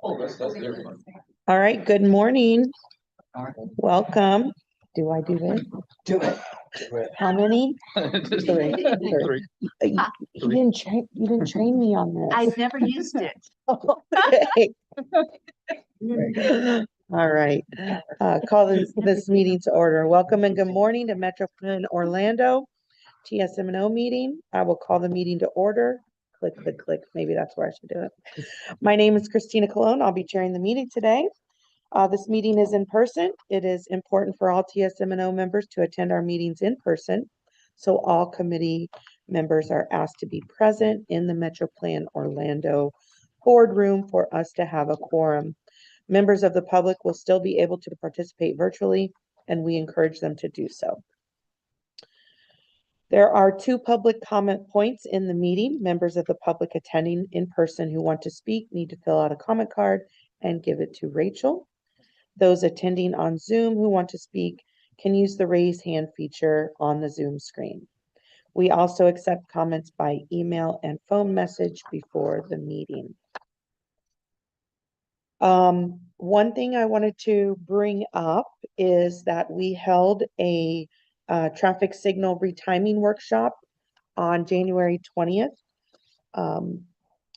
All right, good morning. Welcome. Do I do this? Do it. How many? Three. You didn't train me on this. I've never used it. Okay. All right. Call this meeting to order. Welcome and good morning to Metropolitan Orlando TSMO meeting. I will call the meeting to order. Click, click, click. Maybe that's where I should do it. My name is Christina Colon. I'll be chairing the meeting today. This meeting is in person. It is important for all TSMO members to attend our meetings in person. So all committee members are asked to be present in the Metroplan Orlando boardroom for us to have a quorum. Members of the public will still be able to participate virtually, and we encourage them to do so. There are 2 public comment points in the meeting. Members of the public attending in person who want to speak need to fill out a comment card and give it to Rachel. Those attending on Zoom who want to speak can use the raise hand feature on the Zoom screen. We also accept comments by email and phone message before the meeting. One thing I wanted to bring up is that we held a traffic signal retiming workshop on January 20th.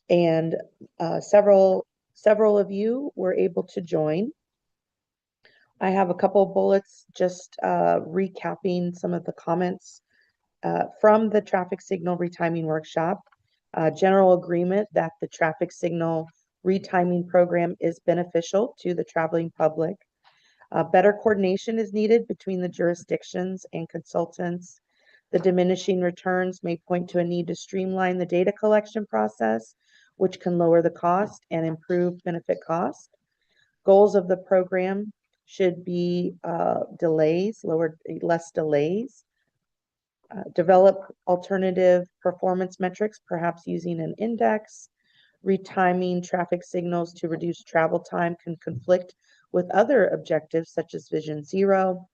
And several of you were able to join. I have a couple of bullets just recapping some of the comments from the traffic signal retiming workshop. General agreement that the traffic signal retiming program is beneficial to the traveling public. Better coordination is needed between the jurisdictions and consultants. The diminishing returns may point to a need to streamline the data collection process, which can lower the cost and improve benefit cost. Goals of the program should be less delays. Develop alternative performance metrics, perhaps using an index. Retiming traffic signals to reduce travel time can conflict with other objectives such as Vision Zero.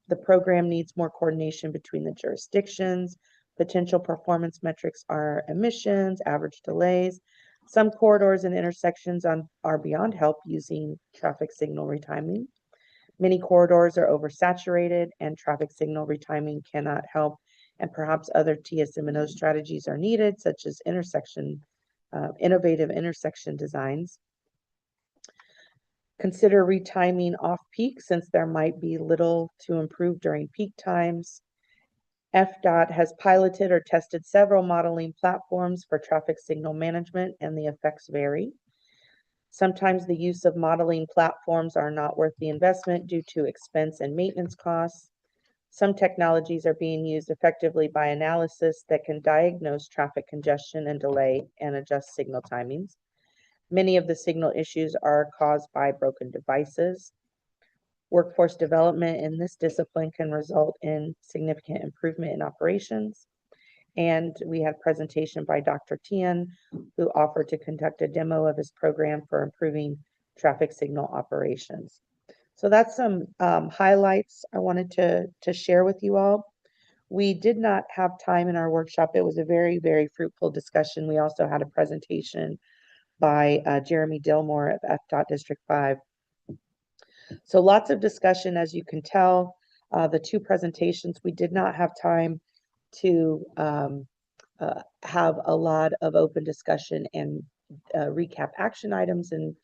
The program needs more coordination between the jurisdictions. Potential performance metrics are emissions, average delays. Some corridors and intersections are beyond help using traffic signal retiming. Many corridors are oversaturated and traffic signal retiming cannot help, and perhaps other TSMO strategies are needed, such as innovative intersection designs. Consider retiming off-peak since there might be little to improve during peak times. FDOT has piloted or tested several modeling platforms for traffic signal management, and the effects vary. Sometimes the use of modeling platforms are not worth the investment due to expense and maintenance costs. Some technologies are being used effectively by analysis that can diagnose traffic congestion and delay and adjust signal timings. Many of the signal issues are caused by broken devices. Workforce development in this discipline can result in significant improvement in operations. And we had a presentation by Dr. Tian, who offered to conduct a demo of his program for improving traffic signal operations. So that's some highlights I wanted to share with you all. We did not have time in our workshop. It was a very, very fruitful discussion. We also had a presentation by Jeremy Dillmore of FDOT District 5. So lots of discussion, as you can tell. The 2 presentations, we did not have time to have a lot of open discussion and recap action items. And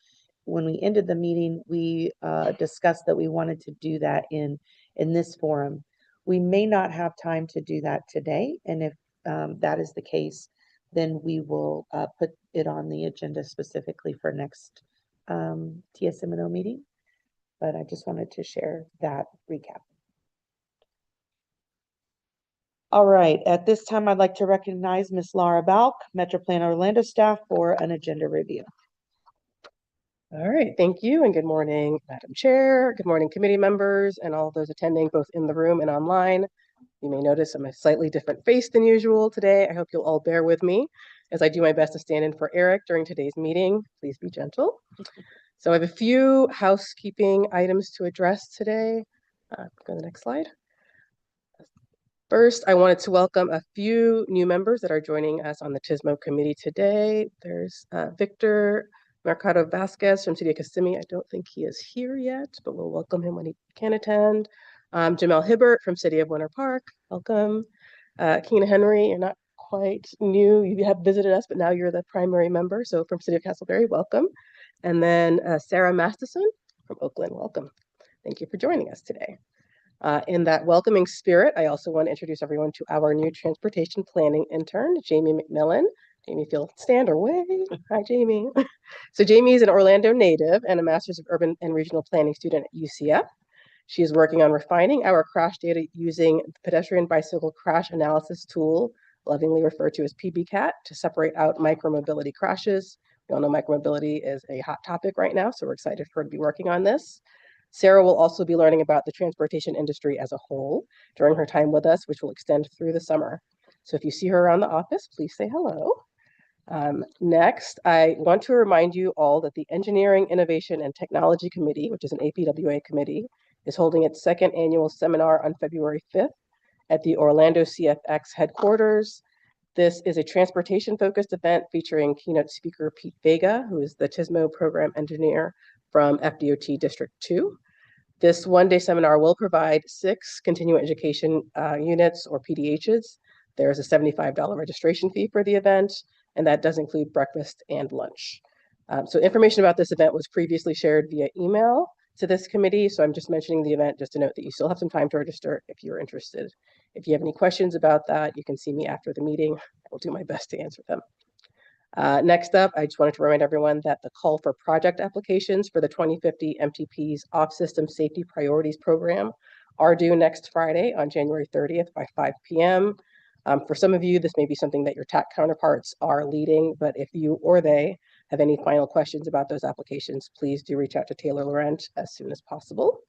when we ended the meeting, we discussed that we wanted to do that in this forum. We may not have time to do that today. And if that is the case, then we will put it on the agenda specifically for next TSMO meeting. But I just wanted to share that recap. All right, at this time, I'd like to recognize Ms. Laura Balk, Metroplan Orlando staff, for an agenda review. All right, thank you, and good morning, Madam Chair. Good morning, committee members, and all those attending both in the room and online. You may notice I'm a slightly different face than usual today. I hope you'll all bear with me as I do my best to stand in for Eric during today's meeting. Please be gentle. So I have a few housekeeping items to address today. Go to the next slide. First, I wanted to welcome a few new members that are joining us on the TSMO committee today. There's Victor Mercado Vasquez from City of Kissimmee. I don't think he is here yet, but we'll welcome him when he can attend. Jamel Hibbert from City of Winter Park, welcome. Keena Henry, you're not quite new. You have visited us, but now you're the primary member. So from City of Castleberry, welcome. And then Sarah Masterson from Oakland, welcome. Thank you for joining us today. In that welcoming spirit, I also want to introduce everyone to our new transportation planning intern, Jamie McMillan. Jamie, if you'll stand or wave. Hi, Jamie. So Jamie is an Orlando native and a Master's of Urban and Regional Planning student at UCF. She is working on refining our crash data using the pedestrian bicycle crash analysis tool, lovingly referred to as PBCAT, to separate out micromobility crashes. We all know micromobility is a hot topic right now, so we're excited for her to be working on this. Sarah will also be learning about the transportation industry as a whole during her time with us, which will extend through the summer. So if you see her around the office, please say hello. Next, I want to remind you all that the Engineering, Innovation, and Technology Committee, which is an APWA committee, is holding its second annual seminar on February 5th at the Orlando CFX headquarters. This is a transportation-focused event featuring keynote speaker Pete Vega, who is the TSMO program engineer from FDOT District 2. This one-day seminar will provide 6 continuing education units or PDHs. There's a $75 registration fee for the event, and that does include breakfast and lunch. So information about this event was previously shared via email to this committee, so I'm just mentioning the event just to note that you still have some time to register if you're interested. If you have any questions about that, you can see me after the meeting. I will do my best to answer them. Next up, I just wanted to remind everyone that the call for project applications for the 2050 MTP's Off-System Safety Priorities Program are due next Friday on January 30th by 5 p.m. For some of you, this may be something that your TAC counterparts are leading, but if you or they have any final questions about those applications, please do reach out to Taylor Laurent as soon as possible.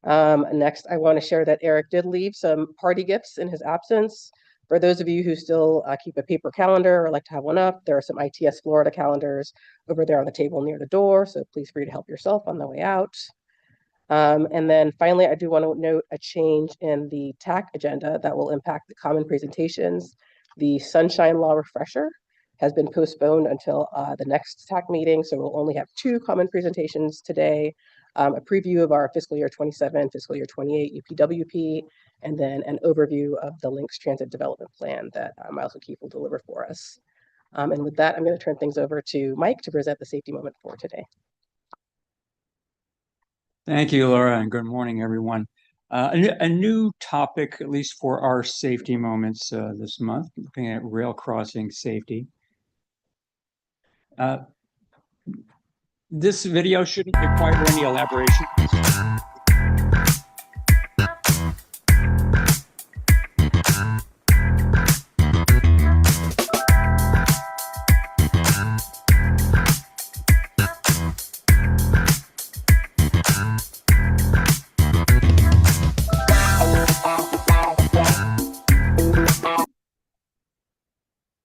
Next, I want to share that Eric did leave some party gifts in his absence. For those of you who still keep a paper calendar or like to have one up, there are some ITS Florida calendars over there on the table near the door, so please free to help yourself on the way out. And then finally, I do want to note a change in the TAC agenda that will impact the common presentations. The Sunshine Law refresher has been postponed until the next TAC meeting, so we'll only have 2 common presentations today. A preview of our fiscal year 27, fiscal year 28 UPWP, and then an overview of the Links Transit Development Plan that Miles O'Keefe will deliver for us. And with that, I'm going to turn things over to Mike to present the safety moment for today. Thank you, Laura, and good morning, everyone. A new topic, at least for our safety moments this month, looking at rail crossing safety. This video shouldn't require any elaboration.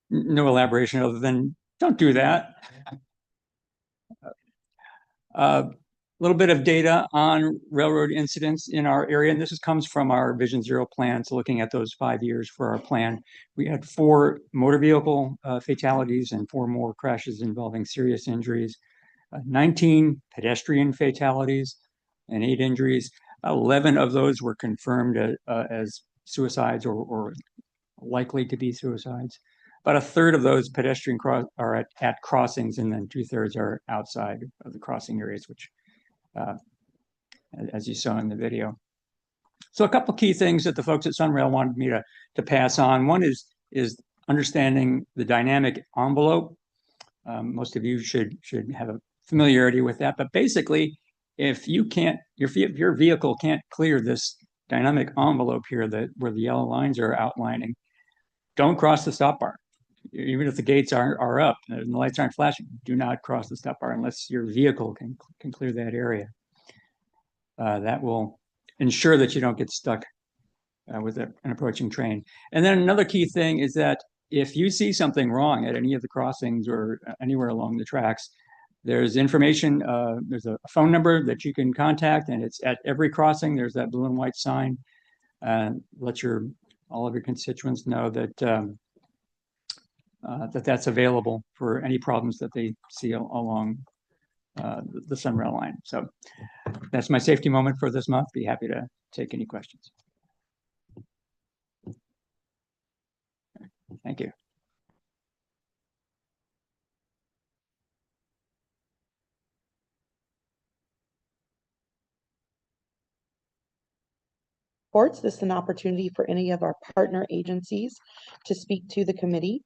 No elaboration other than don't do that. A little bit of data on railroad incidents in our area, and this comes from our Vision Zero plan, so looking at those 5 years for our plan. We had 4 motor vehicle fatalities and 4 more crashes involving serious injuries, 19 pedestrian fatalities and 8 injuries. 11 of those were confirmed as suicides or likely to be suicides. About a third of those pedestrian are at crossings, and then 2/3 are outside of the crossing areas, which, as you saw in the video. So a couple key things that the folks at Sunrail wanted me to pass on. One is understanding the dynamic envelope. Most of you should have a familiarity with that, but basically, if you can't, if your vehicle can't clear this dynamic envelope here where the yellow lines are outlining, don't cross the stop bar. Even if the gates are up and the lights aren't flashing, do not cross the stop bar unless your vehicle can clear that area. That will ensure that you don't get stuck with an approaching train. And then another key thing is that if you see something wrong at any of the crossings or anywhere along the tracks, there's information, there's a phone number that you can contact, and it's at every crossing. There's that blue and white sign. Let all of your constituents know that that's available for any problems that they see along the Sunrail line. So that's my safety moment for this month. Be happy to take any questions. Thank you. Reports. This is an opportunity for any of our partner agencies to speak to the committee.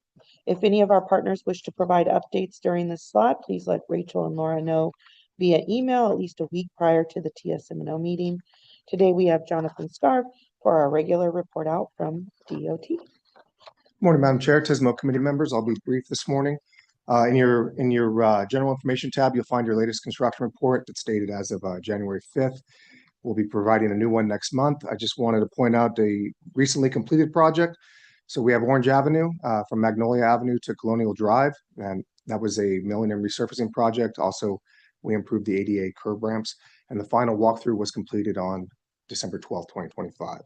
If any of our partners wish to provide updates during this slot, please let Rachel and Laura know via email at least a week prior to the TSMO meeting. Today we have Jonathan Scarf for our regular report out from DOT. Morning, Madam Chair, TSMO committee members. I'll be brief this morning. In your general information tab, you'll find your latest construction report that's dated as of January 5th. We'll be providing a new one next month. I just wanted to point out a recently completed project. So we have Orange Avenue from Magnolia Avenue to Colonial Drive, and that was a milling and resurfacing project. Also, we improved the ADA curb ramps, and the final walkthrough was completed on December 12th, 2025.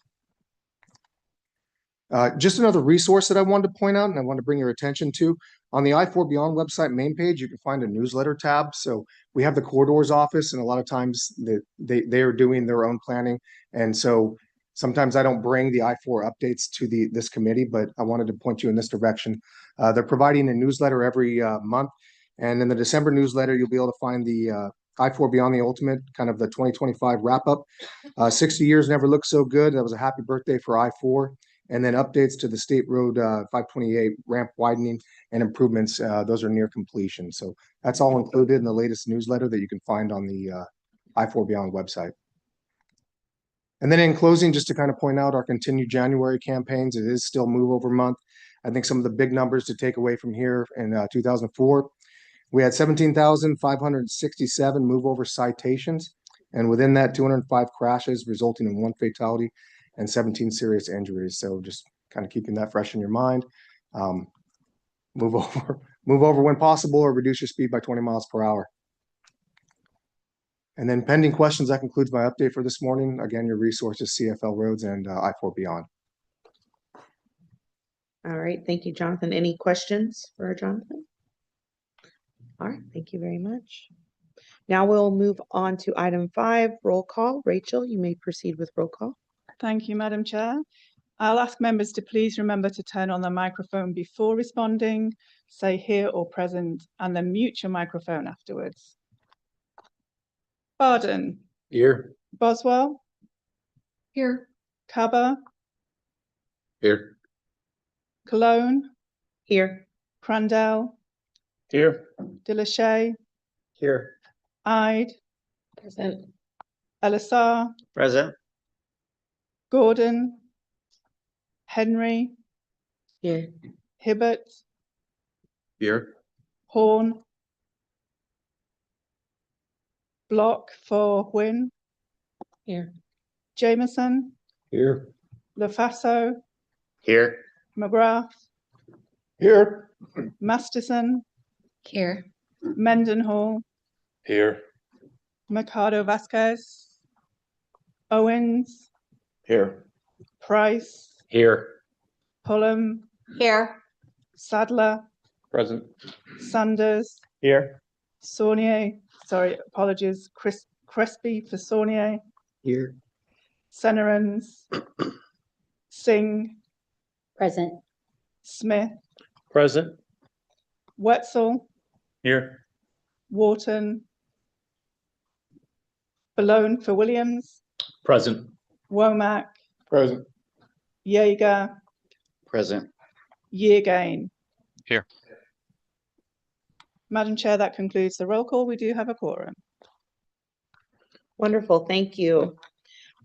Just another resource that I wanted to point out and I want to bring your attention to. On the I-4 Beyond website main page, you can find a newsletter tab. So we have the corridors office, and a lot of times they are doing their own planning. And so sometimes I don't bring the I-4 updates to this committee, but I wanted to point you in this direction. They're providing a newsletter every month. And in the December newsletter, you'll be able to find the I-4 Beyond the Ultimate, kind of the 2025 wrap up. 60 years never looked so good. That was a happy birthday for I-4. And then updates to the State Road 528 ramp widening and improvements. Those are near completion. So that's all included in the latest newsletter that you can find on the I-4 Beyond website. And then in closing, just to kind of point out our continued January campaigns, it is still Move Over Month. I think some of the big numbers to take away from here in 2004, we had 17,567 move over citations. And within that, 205 crashes, resulting in 1 fatality and 17 serious injuries. So just kind of keeping that fresh in your mind. Move over when possible, or reduce your speed by 20 miles per hour. And then pending questions, that concludes my update for this morning. Again, your resources, CFL Roads and I-4 Beyond. All right, thank you, Jonathan. Any questions for Jonathan? All right, thank you very much. Now we'll move on to item 5, roll call. Rachel, you may proceed with roll call. Thank you, Madam Chair. I'll ask members to please remember to turn on the microphone before responding, say here or present, and then mute your microphone afterwards. Barden. Here. Boswell. Here. Cabba. Here. Cologne. Here. Crandell. Here. De La Chaise. Here. Ide. Present. Elisar. Present. Gordon. Henry. Here. Hibbert. Here. Horn. Block for Wynne. Here. Jameson. Here. LaFasso. Here. McGrath. Here. Masterson. Here. Mendenhall. Here. Mercado Vasquez. Owens. Here. Price. Here. Pullum. Here. Sadler. Present. Sanders. Here. Saunier. Sorry, apologies. Crespi for Saunier. Here. Senerans. Singh. Present. Smith. Present. Wetzel. Here. Wharton. Malone for Williams. Present. Womack. Present. Yeager. Present. Yeargain. Here. Madam Chair, that concludes the roll call. We do have a quorum. Wonderful, thank you.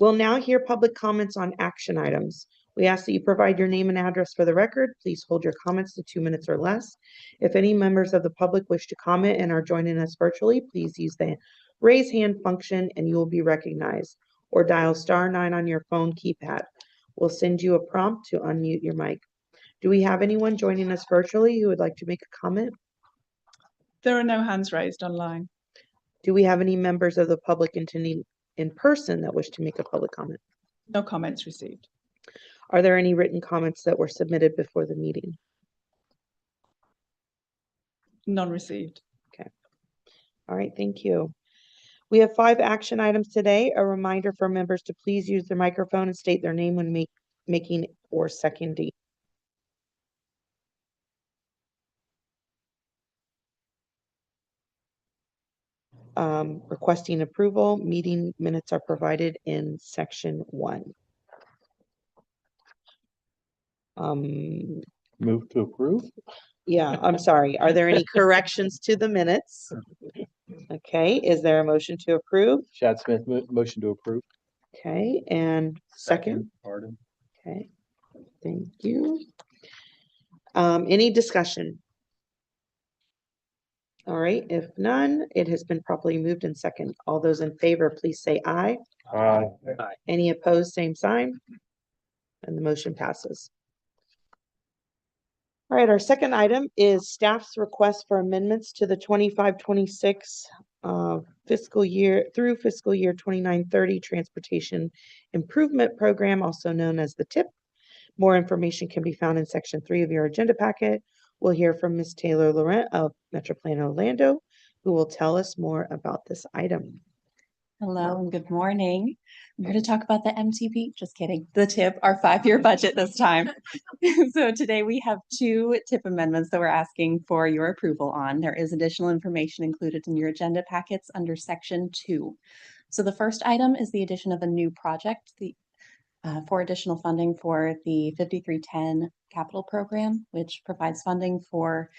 We'll now hear public comments on action items. We ask that you provide your name and address for the record. Please hold your comments to 2 minutes or less. If any members of the public wish to comment and are joining us virtually, please use the raise hand function and you will be recognized, or dial *9 on your phone keypad. We'll send you a prompt to unmute your mic. Do we have anyone joining us virtually who would like to make a comment? There are no hands raised online. Do we have any members of the public attending in person that wish to make a public comment? No comments received. Are there any written comments that were submitted before the meeting? None received. All right, thank you. We have 5 action items today. A reminder for members to please use their microphone and state their name when making or seconding. Requesting approval, meeting minutes are provided in section 1. Move to approve. Yeah, I'm sorry. Are there any corrections to the minutes? Okay, is there a motion to approve? Chad Smith, motion to approve. Okay, and second? Pardon. Okay, thank you. Any discussion? All right, if none, it has been properly moved in second. All those in favor, please say aye. Aye. Any opposed, same sign. And the motion passes. All right, our second item is staff's request for amendments to the 25-26 fiscal year through fiscal year 29-30 Transportation Improvement Program, also known as the TIP. More information can be found in section 3 of your agenda packet. We'll hear from Ms. Taylor Laurent of Metroplan Orlando, who will tell us more about this item. Hello and good morning. I'm here to talk about the MTP, just kidding, the TIP, our 5-year budget this time. So today we have 2 TIP amendments that we're asking for your approval on. There is additional information included in your agenda packets under section 2. So the first item is the addition of a new project, for additional funding for the 5310 capital program, which provides funding for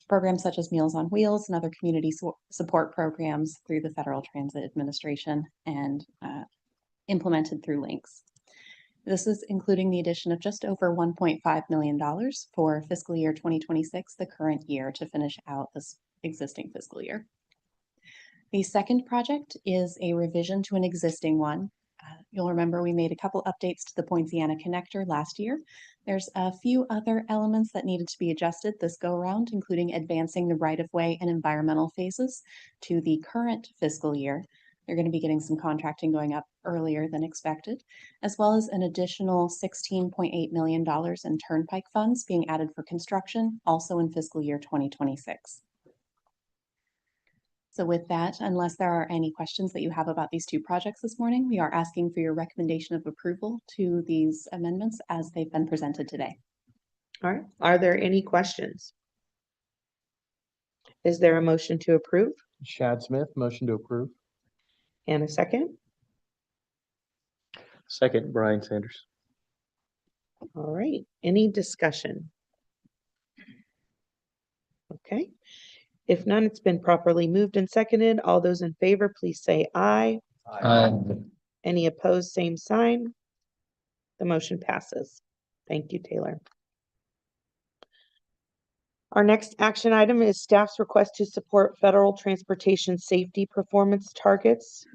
programs such as Meals on Wheels and other community support programs through the Federal Transit Administration and implemented through links. This is including the addition of just over $1.5 million for fiscal year 2026, the current year, to finish out this existing fiscal year. The second project is a revision to an existing one. You'll remember we made a couple updates to the Poinciana connector last year. There's a few other elements that needed to be adjusted this go around, including advancing the right-of-way and environmental phases to the current fiscal year. They're going to be getting some contracting going up earlier than expected, as well as an additional $16.8 million in turnpike funds being added for construction, also in fiscal year 2026. So with that, unless there are any questions that you have about these 2 projects this morning, we are asking for your recommendation of approval to these amendments as they've been presented today. All right, are there any questions? Is there a motion to approve? Chad Smith, motion to approve. And a second? Second, Brian Sanders. All right, any discussion? Okay, if none, it's been properly moved and seconded. All those in favor, please say aye. Any opposed, same sign. The motion passes. Thank you, Taylor. Our next action item is staff's request to support federal transportation safety performance targets.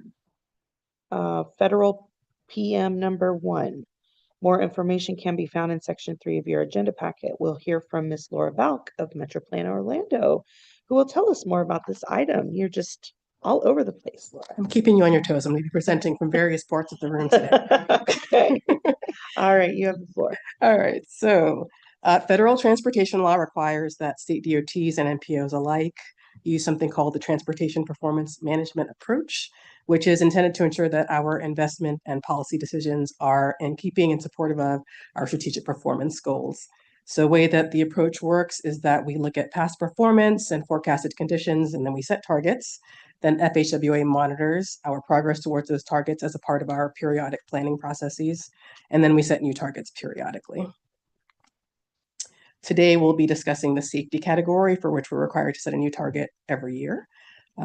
Federal PM number 1. More information can be found in section 3 of your agenda packet. We'll hear from Ms. Laura Valk of Metroplan Orlando, who will tell us more about this item. You're just all over the place, Laura. I'm keeping you on your toes. I'm going to be presenting from various parts of the room today. Okay. All right, you have the floor. All right, so federal transportation law requires that state DOTs and NPOs alike use something called the Transportation Performance Management Approach, which is intended to ensure that our investment and policy decisions are in keeping and supportive of our strategic performance goals. So the way that the approach works is that we look at past performance and forecasted conditions, and then we set targets. Then FHWA monitors our progress towards those targets as a part of our periodic planning processes, and then we set new targets periodically. Today, we'll be discussing the safety category, for which we're required to set a new target every year.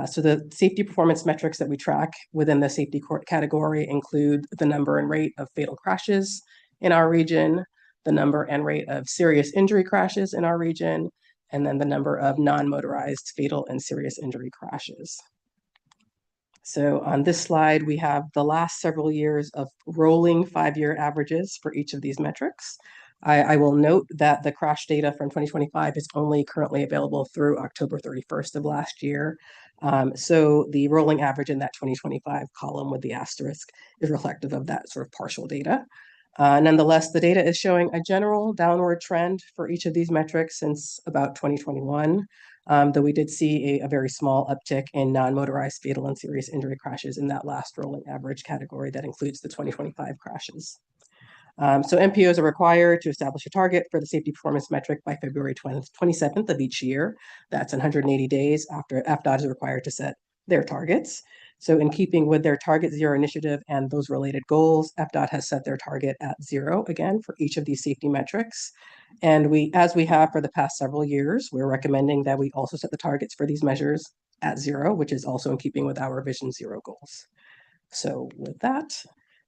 So the safety performance metrics that we track within the safety category include the number and rate of fatal crashes in our region, the number and rate of serious injury crashes in our region, and then the number of non-motorized fatal and serious injury crashes. So on this slide, we have the last several years of rolling 5-year averages for each of these metrics. I will note that the crash data from 2025 is only currently available through October 31st of last year. So the rolling average in that 2025 column with the asterisk is reflective of that sort of partial data. Nonetheless, the data is showing a general downward trend for each of these metrics since about 2021. though we did see a very small uptick in non-motorized fatal and serious injury crashes in that last rolling average category that includes the 2025 crashes. So MPOs are required to establish a target for the safety performance metric by February 27th of each year. That's 180 days after FDOT is required to set their targets. So in keeping with their Target Zero initiative and those related goals, FDOT has set their target at 0 again for each of these safety metrics. And as we have for the past several years, we're recommending that we also set the targets for these measures at 0, which is also in keeping with our Vision Zero goals. So with that,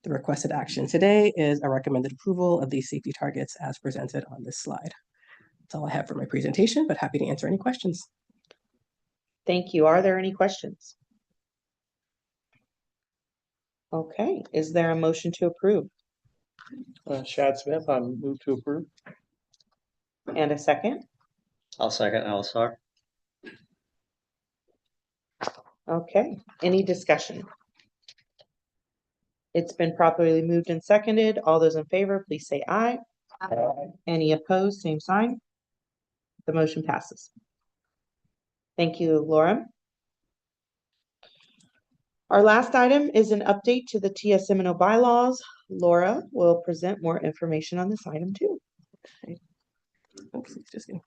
the requested action today is a recommended approval of these safety targets as presented on this slide. That's all I have for my presentation, but happy to answer any questions. Thank you. Are there any questions? Okay, is there a motion to approve? Chad Smith, I move to approve. And a second? I'll second LSR. Okay, any discussion? It's been properly moved and seconded. All those in favor, please say aye. Aye. Any opposed, same sign. The motion passes. Thank you, Laura. Our last item is an update to the TSMO bylaws. Laura will present more information on this item too. Oops, just kidding.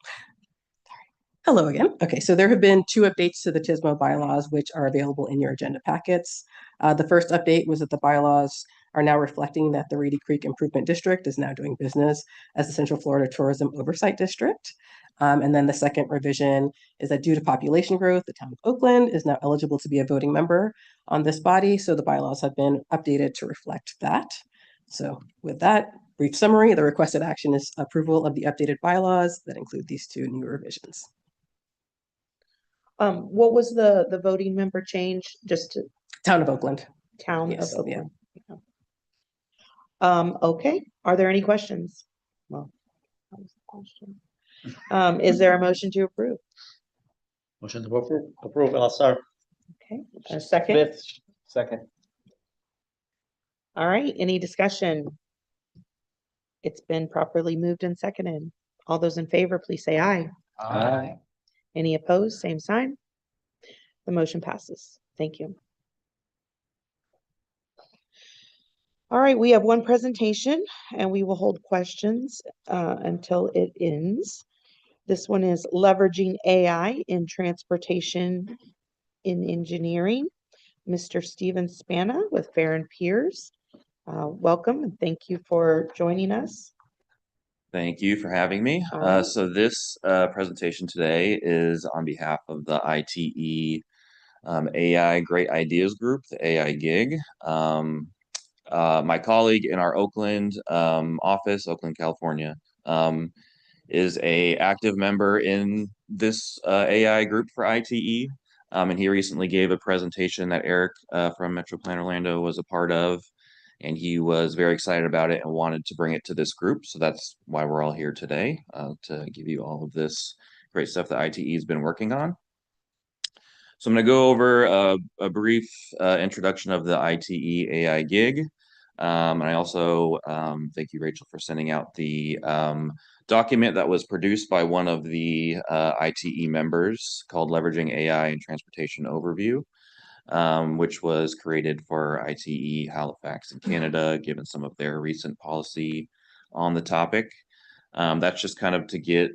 Hello again. Okay, so there have been 2 updates to the TSMO bylaws, which are available in your agenda packets. The first update was that the bylaws are now reflecting that the Reedy Creek Improvement District is now doing business as the Central Florida Tourism Oversight District. And then the second revision is that due to population growth, the town of Oakland is now eligible to be a voting member on this body. So the bylaws have been updated to reflect that. So with that brief summary, the requested action is approval of the updated bylaws that include these 2 new revisions. What was the voting member change? Just to Town of Oakland. town of Yes, yeah. Oakland. Okay, are there any questions? Well, that was the question. Is there a motion to approve? Motion to approve LSR. Okay, a second? Smith, second. All right, any discussion? It's been properly moved and seconded. All those in favor, please say aye. Aye. Any opposed, same sign. The motion passes. Thank you. All right, we have one presentation and we will hold questions until it ends. This one is leveraging AI in transportation in engineering. Mr. Steven Spana with Fair and Peers. Welcome and thank you for joining us. Thank you for having me. All right. So this presentation today is on behalf of the ITE AI Great Ideas Group, the AI Gig. My colleague in our Oakland office, Oakland, California, is a active member in this AI group for ITE. And he recently gave a presentation that Eric from Metro Plan Orlando was a part of. And he was very excited about it and wanted to bring it to this group. So that's why we're all here today, to give you all of this great stuff that ITE has been working on. So I'm going to go over a brief introduction of the ITE AI gig. And I also thank you, Rachel, for sending out the document that was produced by one of the ITE members called Leveraging AI in Transportation Overview. Which was created for ITE Halifax in Canada, given some of their recent policy on the topic. That's just kind of to get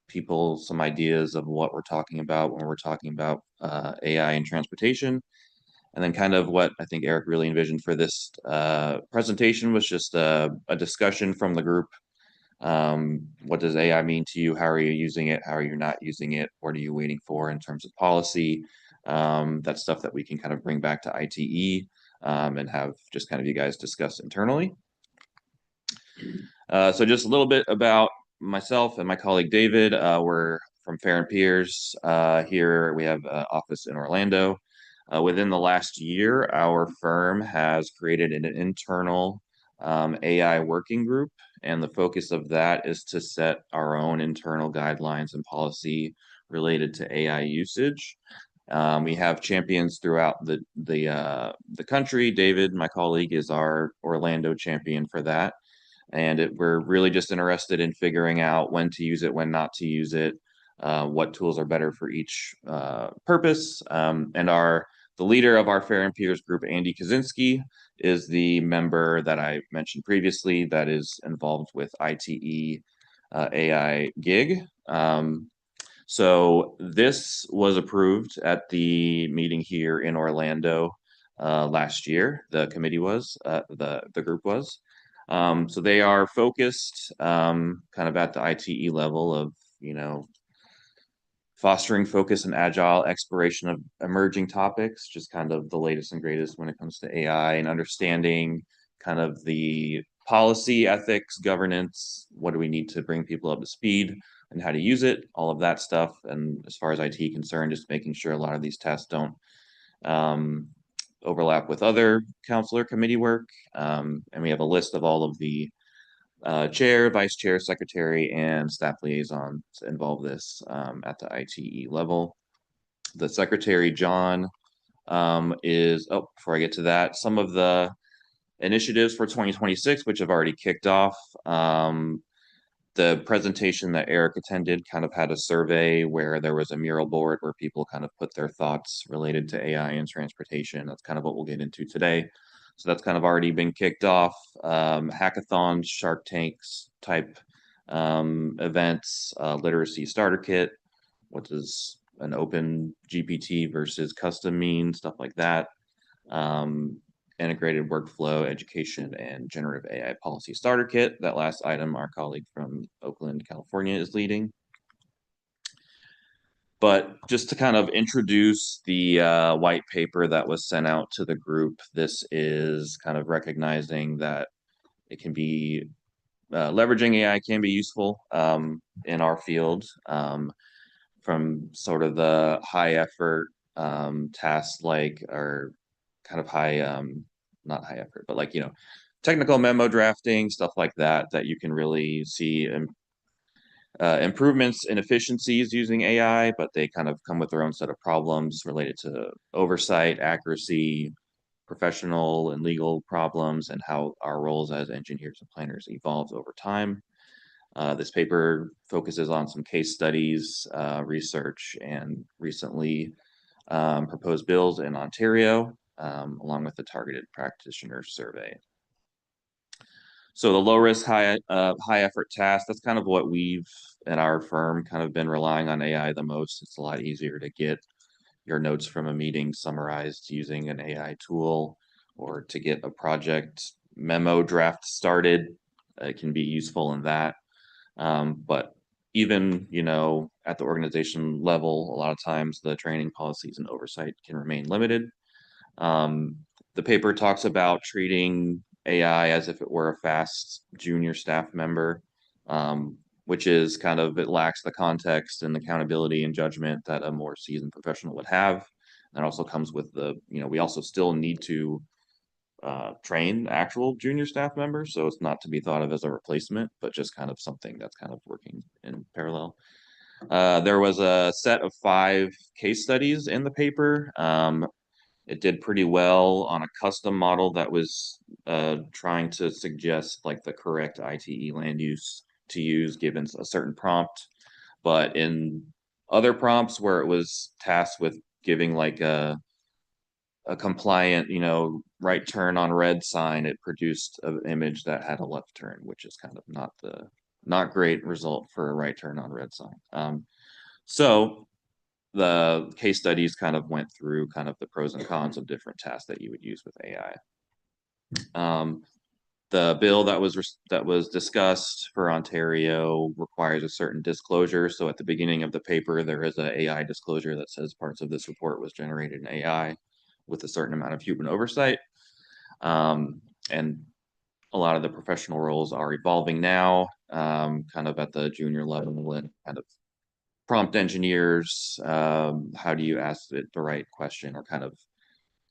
people some ideas of what we're talking about when we're talking about AI in transportation. And then kind of what I think Eric really envisioned for this presentation was just a discussion from the group. What does AI mean to you? How are you using it? How are you not using it? What are you waiting for in terms of policy? That's stuff that we can kind of bring back to ITE and have just kind of you guys discuss internally. So just a little bit about myself and my colleague David. We're from Fair and Peers. Here we have an office in Orlando. Within the last year, our firm has created an internal AI working group, and the focus of that is to set our own internal guidelines and policy related to AI usage. We have champions throughout the country. David, my colleague, is our Orlando champion for that. And we're really just interested in figuring out when to use it, when not to use it, what tools are better for each purpose. And the leader of our Fair and Peters group, Andy Kaczynski, is the member that I mentioned previously that is involved with ITE AI Gig. So this was approved at the meeting here in Orlando last year. The committee was, the group was. So they are focused kind of at the ITE level of, fostering focus and agile exploration of emerging topics, just kind of the latest and greatest when it comes to AI, and understanding kind of the policy, ethics, governance, what do we need to bring people up to speed and how to use it, all of that stuff. And as far as IT concerned, just making sure a lot of these tests don't overlap with other counselor committee work. And we have a list of all of the chair, vice chair, secretary, and staff liaisons involve this at the ITE level. The secretary, John, before I get to that, some of the initiatives for 2026, which have already kicked off. The presentation that Eric attended kind of had a survey where there was a mural board where people kind of put their thoughts related to AI and transportation. That's kind of what we'll get into today. So that's kind of already been kicked off. Hackathons, Shark Tanks type events, literacy starter kit. What does an open GPT versus custom mean? Stuff like that. Integrated workflow, education, and generative AI policy starter kit. That last item, our colleague from Oakland, California is leading. But just to kind of introduce the white paper that was sent out to the group, this is kind of recognizing that it can be, leveraging AI can be useful in our field, from sort of the high effort tasks or kind of not high effort, but technical memo drafting, stuff like that you can really see improvements in efficiencies using AI, but they kind of come with their own set of problems related to oversight, accuracy, professional and legal problems, and how our roles as engineers and planners evolves over time. This paper focuses on some case studies, research, and recently proposed bills in Ontario, along with the targeted practitioner survey. So the low risk, high effort task, that's kind of what we've in our firm kind of been relying on AI the most. It's a lot easier to get your notes from a meeting summarized using an AI tool, or to get a project memo draft started. It can be useful in that. But even, at the organization level, a lot of times the training policies and oversight can remain limited. The paper talks about treating AI as if it were a fast junior staff member, which is kind of, it lacks the context and accountability and judgment that a more seasoned professional would have. That also comes with we also still need to train actual junior staff members. So it's not to be thought of as a replacement, but just kind of something that's kind of working in parallel. There was a set of 5 case studies in the paper. It did pretty well on a custom model that was trying to suggest the correct ITE land use to use given a certain prompt. But in other prompts where it was tasked with giving a compliant, right turn on red sign, it produced an image that had a left turn, which is kind of not great result for a right turn on red sign. So the case studies kind of went through kind of the pros and cons of different tasks that you would use with AI. The bill that was discussed for Ontario requires a certain disclosure. So at the beginning of the paper, there is an AI disclosure that says parts of this report was generated in AI with a certain amount of human oversight. And a lot of the professional roles are evolving now, kind of at the junior level, and kind of prompt engineers. How do you ask it the right question, or kind of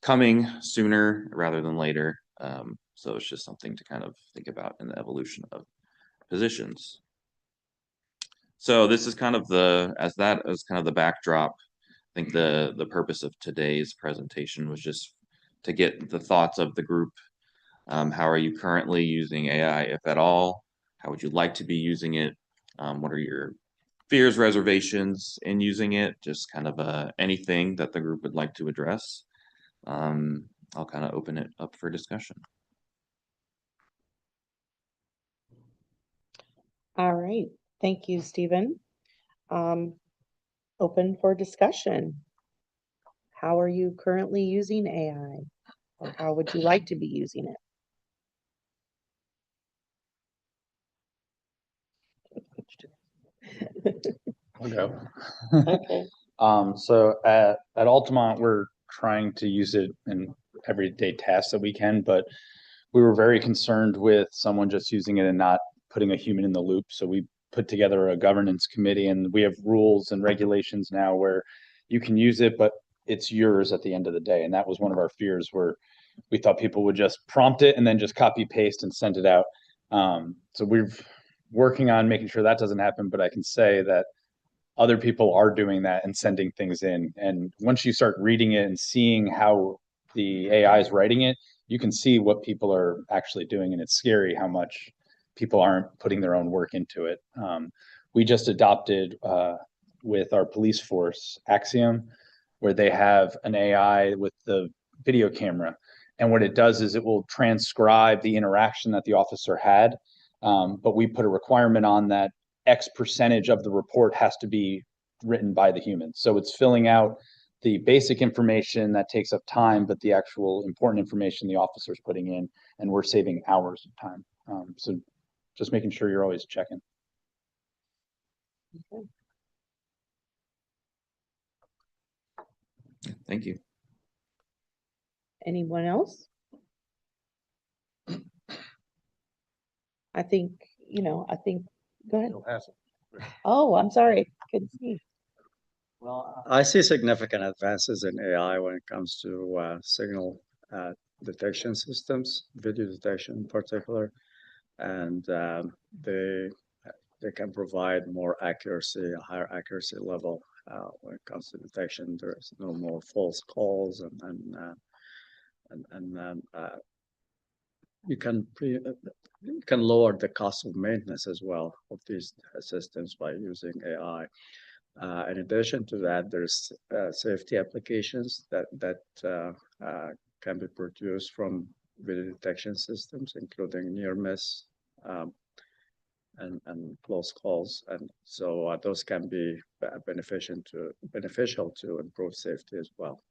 coming sooner rather than later? So it's just something to kind of think about in the evolution of positions. So this is kind of as kind of the backdrop. I think the purpose of today's presentation was just to get the thoughts of the group. How are you currently using AI, if at all? How would you like to be using it? What are your fears, reservations in using it, just kind of anything that the group would like to address. I'll kind of open it up for discussion. All right, thank you, Stephen. Open for discussion. How are you currently using AI? Or how would you like to be using it? I'll go. Okay. So at Altamont, we're trying to use it in everyday tasks that we can, but we were very concerned with someone just using it and not putting a human in the loop. So we put together a governance committee, and we have rules and regulations now where you can use it, but it's yours at the end of the day. And that was one of our fears, where we thought people would just prompt it and then just copy paste and send it out. So we're working on making sure that doesn't happen, but I can say that other people are doing that and sending things in. And once you start reading it and seeing how the AI is writing it, you can see what people are actually doing. And it's scary how much people aren't putting their own work into it. We just adopted with our police force Axiom, where they have an AI with the video camera. And what it does is it will transcribe the interaction that the officer had. But we put a requirement on that X percentage of the report has to be written by the human. So it's filling out the basic information that takes up time, but the actual important information the officer's putting in, and we're saving hours of time. So just making sure you're always checking. Okay. Thank you. Anyone else? I think, go ahead. Oh, I'm sorry. Couldn't see. Well, I see significant advances in AI when it comes to signal detection systems, video detection in particular, and they can provide more accuracy, a higher accuracy level when it comes to detection. There's no more false calls, and you can lower the cost of maintenance as well of these systems by using AI. In addition to that, there's safety applications that can be produced from video detection systems, including near miss and close calls, and so those can be beneficial to improve safety as well.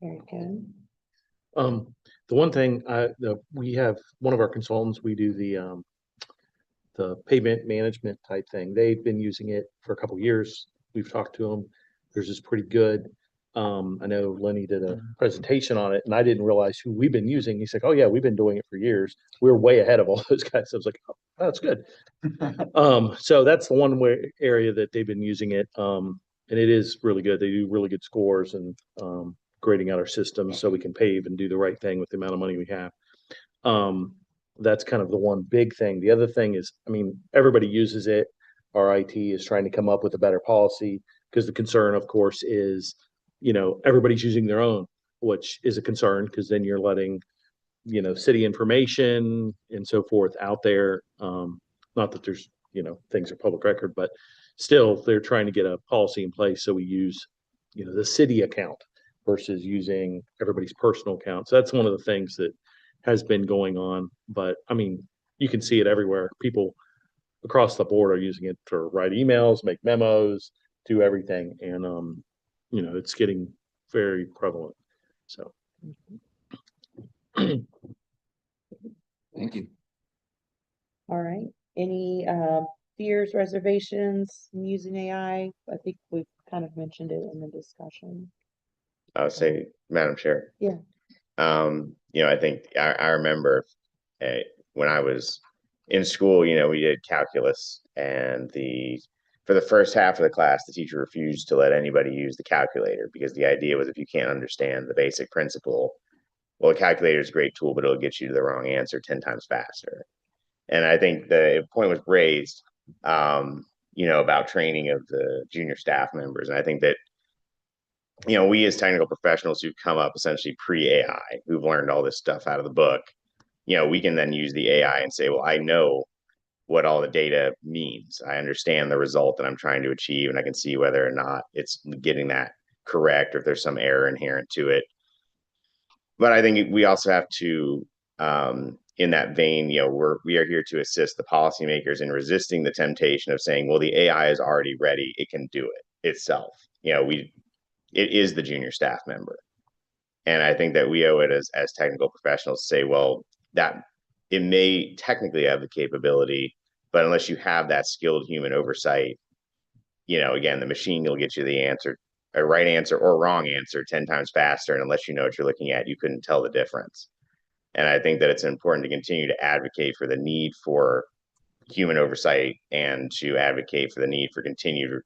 Very good. The one thing we have one of our consultants, we do the pavement management type thing. They've been using it for a couple of years. We've talked to them. Theirs is pretty good. I know Lenny did a presentation on it, and I didn't realize who we've been using. He's like, "Oh yeah, we've been doing it for years. We're way ahead of all those guys." I was like, "Oh, that's good." So that's the one area that they've been using it, and it is really good. They do really good scores and grading out our systems so we can pave and do the right thing with the amount of money we have. That's kind of the one big thing. The other thing is, I mean, everybody uses it. Our IT is trying to come up with a better policy, because the concern, of course, is, everybody's using their own, which is a concern, because then you're letting, city information and so forth out there. Not that there's, things are public record, but still they're trying to get a policy in place. So we use, the city account versus using everybody's personal account. So that's one of the things that has been going on. But I mean, you can see it everywhere. People across the board are using it to write emails, make memos, do everything. And, it's getting very prevalent. So. Thank you. All right. Any fears, reservations in using AI? I think we've kind of mentioned it in the discussion. I would say, Madam Chair. Yeah. I think I remember when I was in school, we did calculus, and for the first half of the class, the teacher refused to let anybody use the calculator, because the idea was, if you can't understand the basic principle, well, a calculator is a great tool, but it'll get you to the wrong answer 10 times faster. And I think the point was raised, about training of the junior staff members. And I think that, we as technical professionals who've come up essentially pre-AI, who've learned all this stuff out of the book, we can then use the AI and say, well, I know what all the data means. I understand the result that I'm trying to achieve, and I can see whether or not it's getting that correct or if there's some error inherent to it. But I think we also have to, in that vein, we are here to assist the policymakers in resisting the temptation of saying, well, the AI is already ready; it can do it itself. It is the junior staff member, and I think that we owe it as technical professionals to say, well, that it may technically have the capability, but unless you have that skilled human oversight, again, the machine will get you the answer, a right answer or wrong answer 10 times faster. And unless you know what you're looking at, you couldn't tell the difference. And I think that it's important to continue to advocate for the need for human oversight and to advocate for the need for continued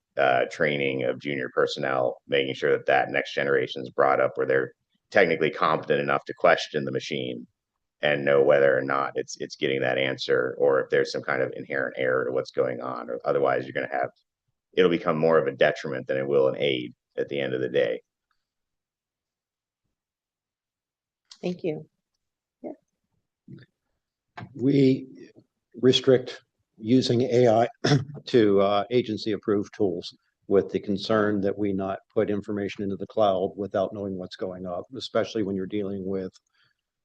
training of junior personnel, making sure that that next generation is brought up where they're technically competent enough to question the machine and know whether or not it's getting that answer, or if there's some kind of inherent error to what's going on. Or otherwise, you're going to have, it'll become more of a detriment than it will an aid at the end of the day. Thank you. We restrict using AI to agency-approved tools with the concern that we not put information into the cloud without knowing what's going on, especially when you're dealing with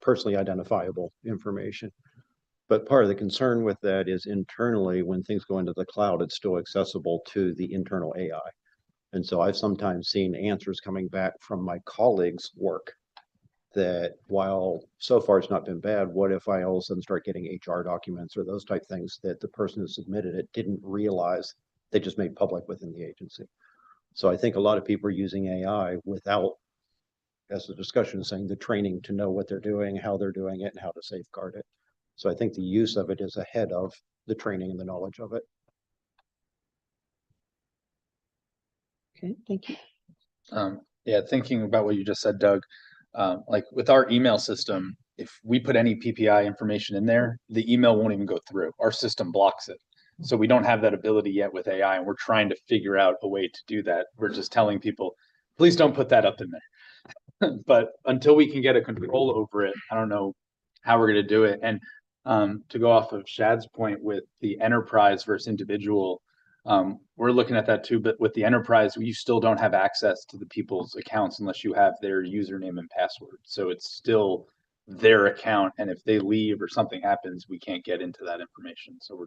personally identifiable information. But part of the concern with that is internally, when things go into the cloud, it's still accessible to the internal AI. And so I've sometimes seen answers coming back from my colleagues' work that, while so far it's not been bad, what if I all of a sudden start getting HR documents or those type things that the person who submitted it didn't realize they just made public within the agency. So I think a lot of people are using AI without, as the discussion is saying, the training to know what they're doing, how they're doing it, and how to safeguard it. So I think the use of it is ahead of the training and the knowledge of it. Okay, thank you. Yeah, thinking about what you just said, Doug, like with our email system, if we put any PPI information in there, the email won't even go through. Our system blocks it. So we don't have that ability yet with AI, and we're trying to figure out a way to do that. We're just telling people, please don't put that up in there. But until we can get a control over it, I don't know how we're going to do it. And to go off of Shad's point with the enterprise versus individual, we're looking at that too. But with the enterprise, you still don't have access to the people's accounts unless you have their username and password. So it's still their account. And if they leave or something happens, we can't get into that information. So we're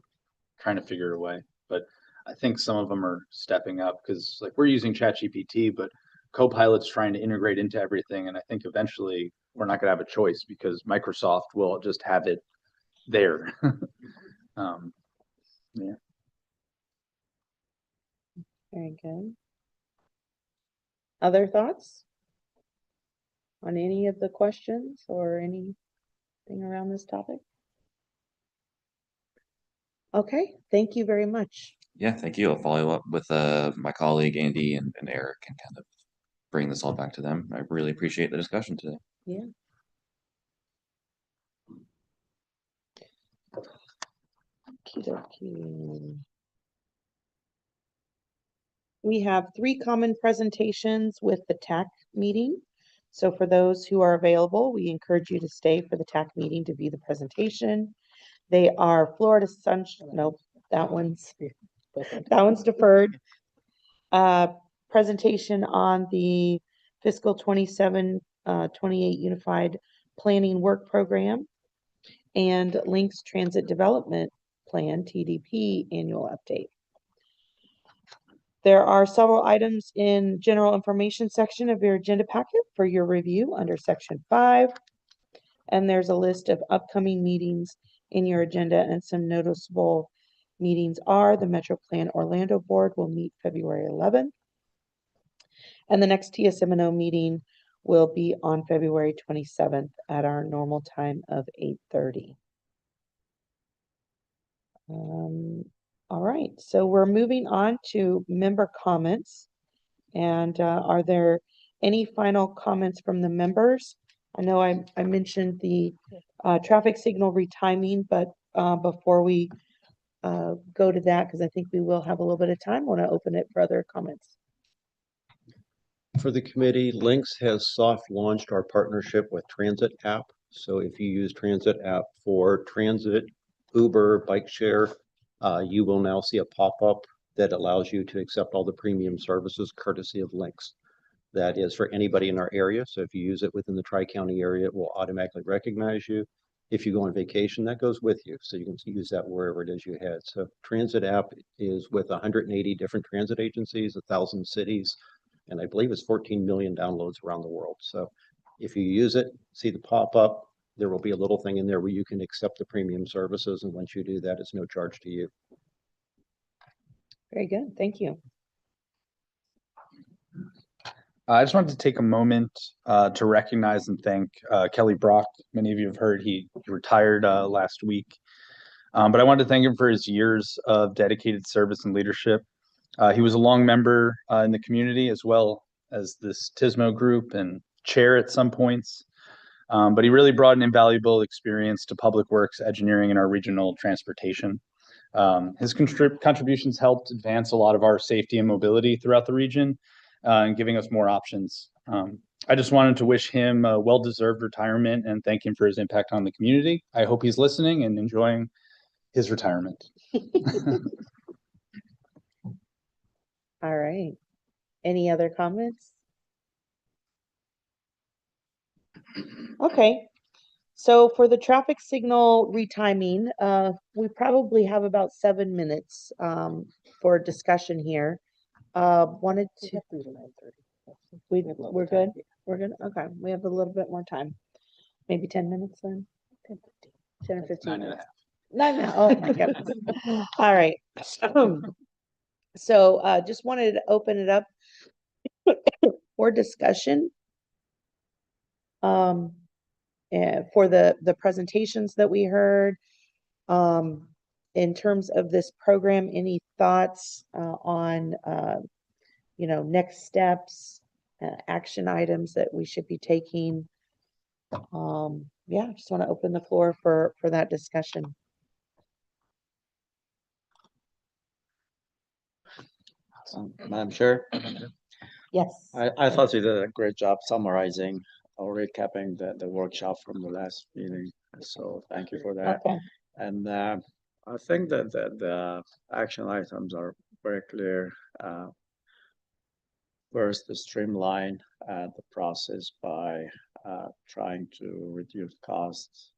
trying to figure a way. But I think some of them are stepping up because, like, we're using ChatGPT, but Copilot's trying to integrate into everything. And I think eventually we're not going to have a choice because Microsoft will just have it there. Yeah. Very good. Other thoughts on any of the questions or anything around this topic? Okay, thank you very much. Yeah, thank you. I'll follow up with my colleague Andy and Eric and kind of bring this all back to them. I really appreciate the discussion today. Yeah. Okey-dokey. We have 3 common presentations with the TAC meeting. So for those who are available, we encourage you to stay for the TAC meeting to view the presentation. They are Florida Sunshine, nope, that one's deferred. Presentation on the fiscal 27-28 Unified Planning Work Program and Links Transit Development Plan, TDP, annual update. There are several items in general information section of your agenda packet for your review under section 5. And there's a list of upcoming meetings in your agenda, and some noticeable meetings are the Metro Plan Orlando Board will meet February 11th. And the next TSMO meeting will be on February 27th at our normal time of 8:30. All right, so we're moving on to member comments. And are there any final comments from the members? I know I mentioned the traffic signal retiming, but before we go to that, because I think we will have a little bit of time, I want to open it for other comments. For the committee, Links has soft launched our partnership with Transit app So if you use transit app for transit, Uber, bike share, you will now see a pop-up that allows you to accept all the premium services courtesy of links. That is for anybody in our area. So if you use it within the Tri-County area, it will automatically recognize you. If you go on vacation, that goes with you. So you can use that wherever it is you head. So transit app is with 180 different transit agencies, 1,000 cities, and I believe it's 14 million downloads around the world. So if you use it, see the pop-up, there will be a little thing in there where you can accept the premium services. And once you do that, it's no charge to you. Very good. Thank you. I just wanted to take a moment to recognize and thank Kelly Brock. Many of you have heard he retired last week, but I wanted to thank him for his years of dedicated service and leadership. He was a long member in the community as well as this TSMO group and chair at some points, but he really brought an invaluable experience to public works, engineering, and our regional transportation. His contributions helped advance a lot of our safety and mobility throughout the region, and giving us more options. I just wanted to wish him a well-deserved retirement and thank him for his impact on the community. I hope he's listening and enjoying his retirement. All right. Any other comments? Okay. So for the traffic signal retiming, we probably have about 7 minutes for discussion here. Wanted to. We're good? We're good? Okay, we have a little bit more time. Maybe 10 minutes then? 10 or 15 minutes. 9 minutes. Oh my goodness. All right. So just wanted to open it up for discussion. For the presentations that we heard. In terms of this program, any thoughts on next steps, action items that we should be taking? Yeah, just want to open the floor for that discussion. Madam Chair, Yes. I thought you did a great job summarizing or recapping the workshop from the last meeting. So thank you for that. Okay. And I think that the action items are very clear. First, to streamline the process by trying to reduce costs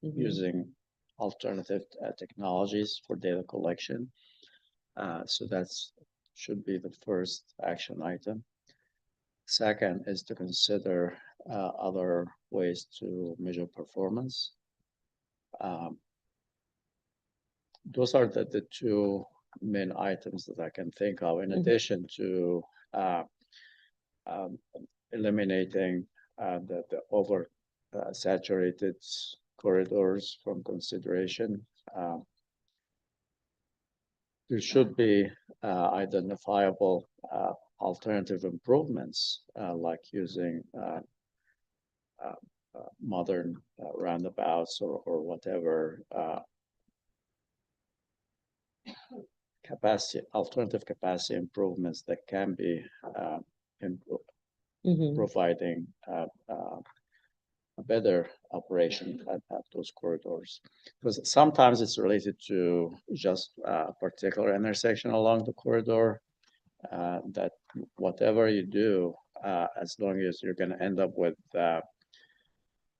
using alternative technologies for data collection. So that's should be the first action item. Second is to consider other ways to measure performance. Those are the two main items that I can think of, in addition to eliminating the over saturated corridors from consideration. There should be identifiable alternative improvements like using modern roundabouts or whatever alternative capacity improvements that can be providing a better operation at those corridors. Because sometimes it's related to just a particular intersection along the corridor, that whatever you do, as long as you're going to end up with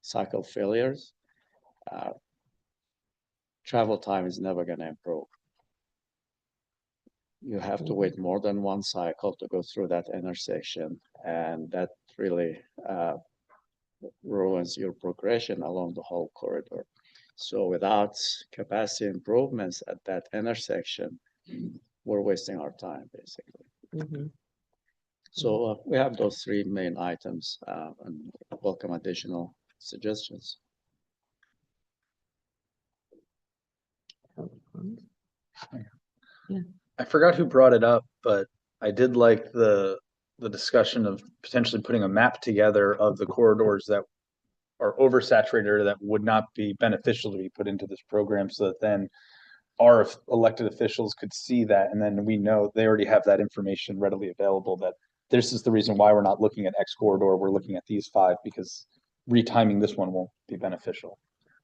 cycle failures, travel time is never going to improve. You have to wait more than one cycle to go through that intersection, and that really ruins your progression along the whole corridor. So without capacity improvements at that intersection, we're wasting our time, basically. So we have those three main items, and welcome additional suggestions. Yeah. I forgot who brought it up, but I did like the discussion of potentially putting a map together of the corridors that are oversaturated or that would not be beneficial to be put into this program, so that then our elected officials could see that, and then we know they already have that information readily available, that this is the reason why we're not looking at X corridor, we're looking at these 5 because retiming this one won't be beneficial.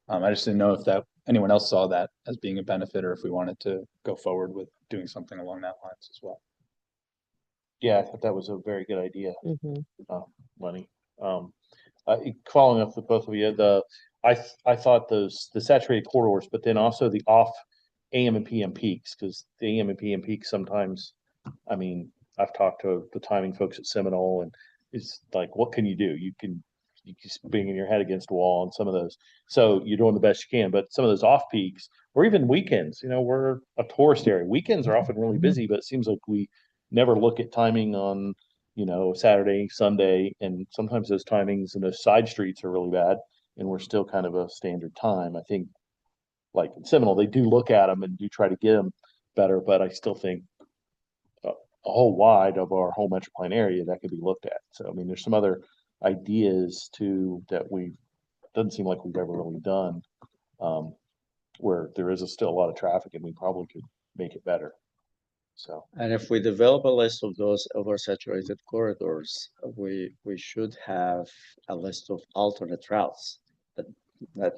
I just didn't know if anyone else saw that as being a benefit or if we wanted to go forward with doing something along that lines as well. Yeah, I thought that was a very good idea, Mhm. Lenny. Following up with both of you, I thought the saturated corridors, but then also the off AM and PM peaks, because the AM and PM peaks sometimes, I mean, I've talked to the timing folks at Seminole, and it's like, what can you do? You just banging your head against a wall on some of those. So you're doing the best you can, but some of those off peaks, or even weekends, we're a tourist area. Weekends are often really busy, but it seems like we never look at timing on, Saturday, Sunday, and sometimes those timings and those side streets are really bad, and we're still kind of a standard time. I think, like in Seminole, they do look at them and do try to get them better, but I still think a whole wide of our whole metroplein area that could be looked at. So, I mean, there's some other ideas too that doesn't seem like we've ever really done, where there is still a lot of traffic and we probably could make it better. So, And if we develop a list of those oversaturated corridors, we should have a list of alternate routes that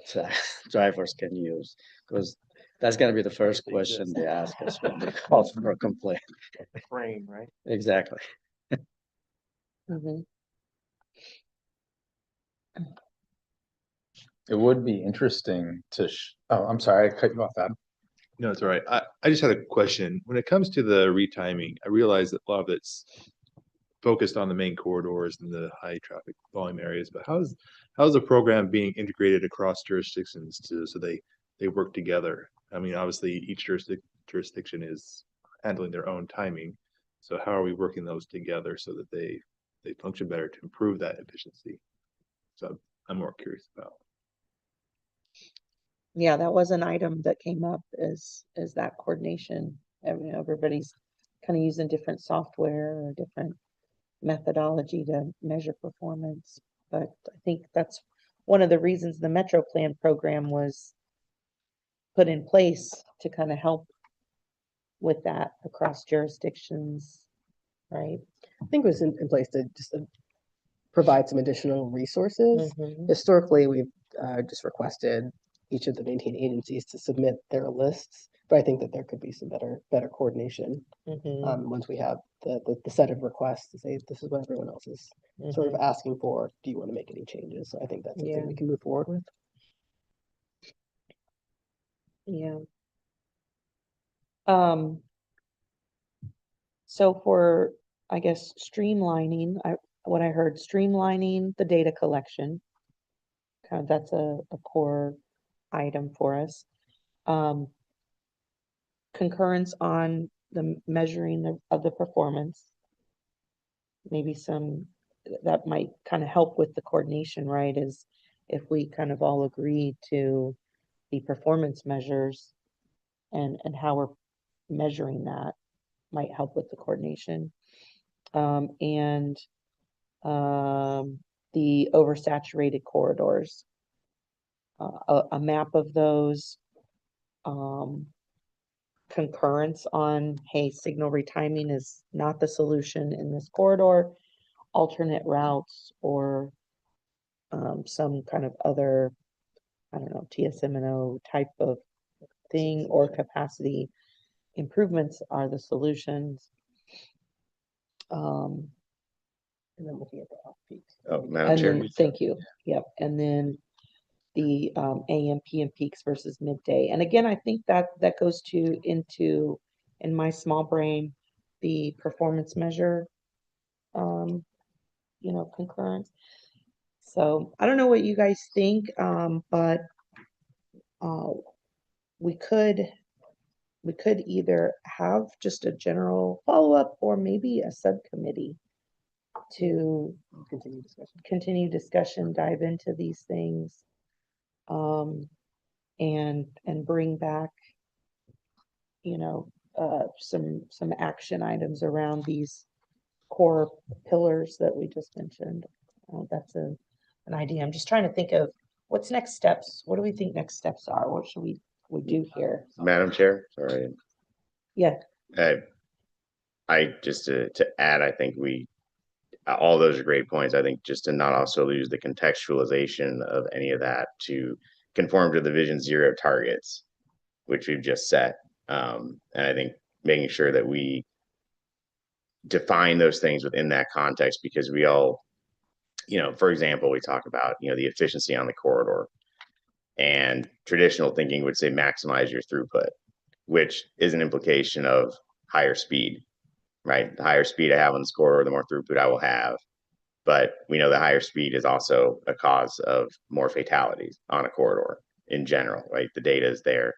drivers can use, because that's going to be the first question they ask us when they call for a complaint. frame, right? Exactly. Mhm. It would be interesting to, oh, I'm sorry, I cut you off, Adam. No, it's all right. I just had a question. When it comes to the retiming, I realize that a lot of it's focused on the main corridors and the high traffic volume areas, but how's the program being integrated across jurisdictions so they work together? I mean, obviously each jurisdiction is handling their own timing. So how are we working those together so that they function better to improve that efficiency? So I'm more curious about. Yeah, that was an item that came up is that coordination. Everybody's kind of using different software or different methodology to measure performance. But I think that's one of the reasons the Metro Plan program was put in place to kind of help with that across jurisdictions, right? I think it was in place to just provide some additional resources. Mhm. Historically, we've just requested each of the maintained agencies to submit their lists, but I think that there could be some better coordination Mhm. once we have the set of requests to say, this is what everyone else is sort of Mhm. asking for. Do you want to make any changes? So I think that's something Yeah. we can move forward with. Yeah. So for, I guess, streamlining, what I heard, streamlining the data collection. Kind of that's a core item for us. Concurrence on the measuring of the performance. Maybe that might kind of help with the coordination, right? Is if we kind of all agree to the performance measures and how we're measuring that might help with the coordination. And the oversaturated corridors, a map of those, concurrence on, hey, signal retiming is not the solution in this corridor, alternate routes or some kind of other, I don't know, TSMO type of thing or capacity improvements are the solutions. And then looking at the off peaks. Oh, Madam Chair. Thank you. Yep. And then the AM, PM peaks versus midday. And again, I think that goes into, in my small brain, the performance measure, concurrence. So I don't know what you guys think, but we could either have just a general follow-up or maybe a subcommittee to continue discussion, dive into these things, and bring back, some action items around these core pillars that we just mentioned. That's an idea. I'm just trying to think of what's next steps. What do we think next steps are? What should we do here? Madam Chair, sorry. Yeah. I just to add, I think we all those are great points. I think just to not also lose the contextualization of any of that to conform to the Vision Zero targets, which we've just set. And I think making sure that we define those things within that context, because we all, for example, we talk about, the efficiency on the corridor, and traditional thinking would say maximize your throughput, which is an implication of higher speed, right? The higher speed I have on this corridor, the more throughput I will have. But we know the higher speed is also a cause of more fatalities on a corridor in general, right? The data is there.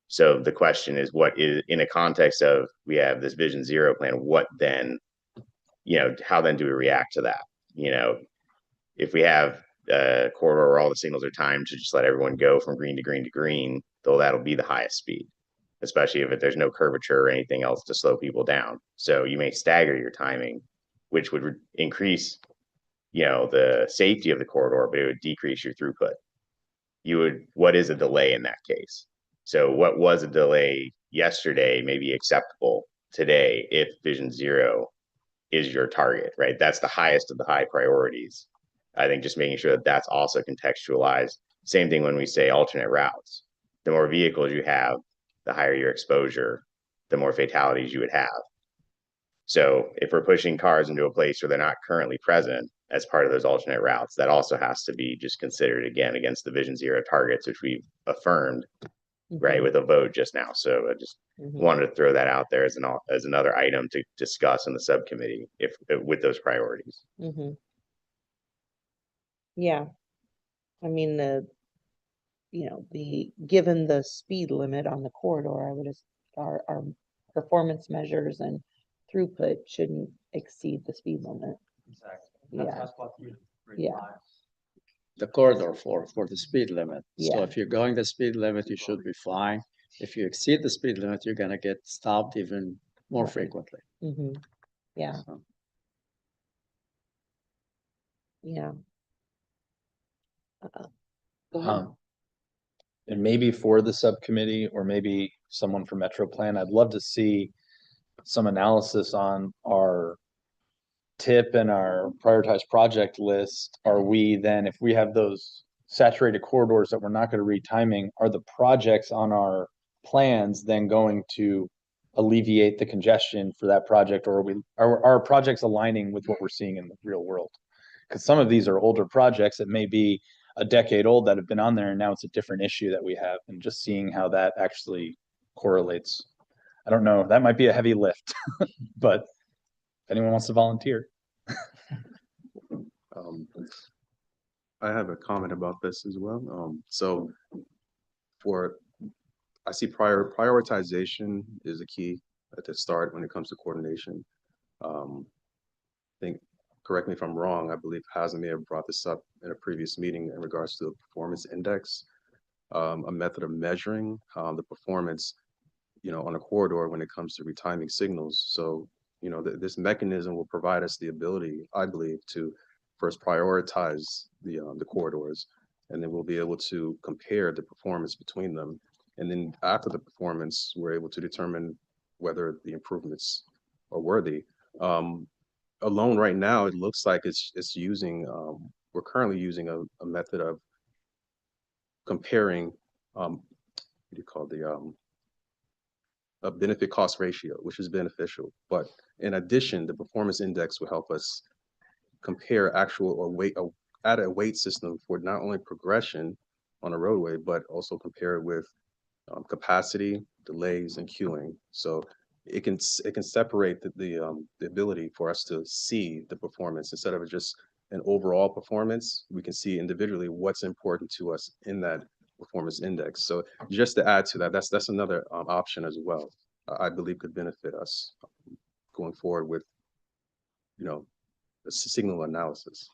So the question is, what is, in a context of, we have this Vision Zero plan, what then, how then do we react to that? If we have a corridor where all the signals are timed to just let everyone go from green to green to green, though that'll be the highest speed, especially if there's no curvature or anything else to slow people down. So you may stagger your timing, which would increase, the safety of the corridor, but it would decrease your throughput. What is a delay in that case? So what was a delay yesterday may be acceptable today if Vision Zero is your target, right? That's the highest of the high priorities. I think just making sure that that's also contextualized. Same thing when we say alternate routes. The more vehicles you have, the higher your exposure, the more fatalities you would have. So if we're pushing cars into a place where they're not currently present as part of those alternate routes, that also has to be just considered again against the Vision Zero targets, which we've affirmed, right, with a vote just now. So I just wanted to throw that out there as another item to discuss in the subcommittee with those priorities. Yeah. I mean, given the speed limit on the corridor, I would our performance measures and throughput shouldn't exceed the speed limit. Exactly. Yeah. The corridor for the speed limit. So Yeah. if you're going the speed limit, you should be fine. If you exceed the speed limit, you're gonna get stopped even more Right. frequently. Yeah. So, Yeah. Go ahead. And maybe for the subcommittee or maybe someone from Metro Plan, I'd love to see some analysis on our tip and our prioritized project list. Are we then, if we have those saturated corridors that we're not going to read timing, are the projects on our plans then going to alleviate the congestion for that project, or are our projects aligning with what we're seeing in the real world? Because some of these are older projects that may be a decade old that have been on there, and now it's a different issue that we have, and just seeing how that actually correlates. I don't know, that might be a heavy lift, but if anyone wants to volunteer. I have a comment about this as well. So I see prioritization is a key at the start when it comes to coordination. I think, correct me if I'm wrong, I believe Hazem may have brought this up in a previous meeting in regards to the performance index, a method of measuring the performance, on a corridor when it comes to retiming signals. So, this mechanism will provide us the ability, I believe, to first prioritize the corridors, and then we'll be able to compare the performance between them. And then after the performance, we're able to determine whether the improvements are worthy. Alone right now, it looks like it's using, we're currently using a method of comparing, what do you call a benefit cost ratio, which is beneficial. But in addition, the performance index will help us compare actual or add a weight system for not only progression on a roadway, but also compare it with capacity, delays, and queuing. So it can separate the ability for us to see the performance instead of just an overall performance. We can see individually what's important to us in that performance index. So just to add to that, that's another option as well. I believe could benefit us going forward with, signal analysis.